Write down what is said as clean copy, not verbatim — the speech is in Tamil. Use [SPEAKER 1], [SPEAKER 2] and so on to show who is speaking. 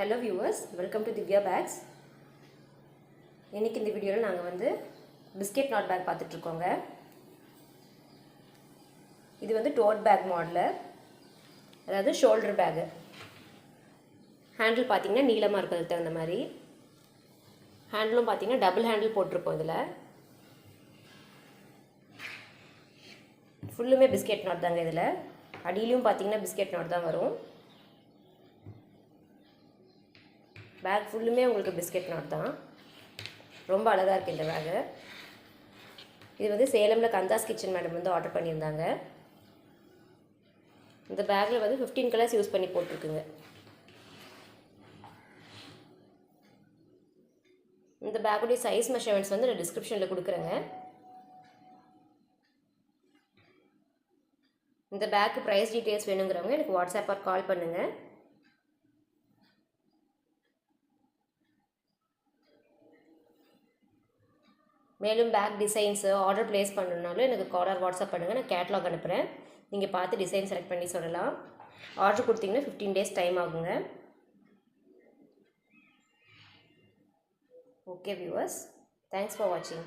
[SPEAKER 1] Hello viewers, welcome to Divya Bags. இன்னைக்கு இந்த வீடியோல நாங்க வந்து பிஸ்கட் நாட் பேக் பார்த்துட்டு இருக்கோங்க. இது வந்து டோட் பேக் மாடல். அதாவது ஷோல்டர் பேக். ஹேண்டில் பாத்தீங்கன்னா நீளமா இருக்கிறதுக்கு தகுந்த மாதிரி. ஹேண்டிலும் பாத்தீங்கன்னா டபுள் ஹேண்டில் போட்டுருப்போம் இதுல. ஃபுல்லுமே பிஸ்கட் நாட் தாங்க இதுல. அடியிலும் பாத்தீங்கன்னா பிஸ்கட் நாட் தான் வரும். பேக் ஃபுல்லுமே உங்களுக்கு பிஸ்கட் நாட் தான். ரொம்ப அழகாக இருக்குது இந்த பேகு. இது வந்து சேலமில் கந்தாஸ் கிச்சன் மேடம் வந்து ஆர்டர் பண்ணியிருந்தாங்க. இந்த பேக்கில் வந்து 15 கலர்ஸ் யூஸ் பண்ணி போட்டிருக்குங்க. இந்த பேக்குடைய சைஸ் மெஷர்மெண்ட்ஸ் வந்து நான் டிஸ்கிரிப்ஷனில் கொடுக்குறேங்க. இந்த பேக்கு ப்ரைஸ் டீட்டெயில்ஸ் வேணுங்கிறவங்க எனக்கு வாட்ஸ்அப் ஆர் கால் பண்ணுங்கள். மேலும் பேக் டிசைன்ஸு ஆர்டர் ப்ளேஸ் பண்ணணுன்னாலும் எனக்கு கால் ஆர் வாட்ஸ்அப் பண்ணுங்கள். நான் கேட்லாக் அனுப்புகிறேன். நீங்கள் பார்த்து டிசைன் செலக்ட் பண்ணி சொல்லலாம். ஆர்டர் கொடுத்தீங்கன்னா 15 days டைம் ஆகுங்க. ஓகே வியூவர்ஸ், தேங்க்ஸ் ஃபார் வாட்சிங்.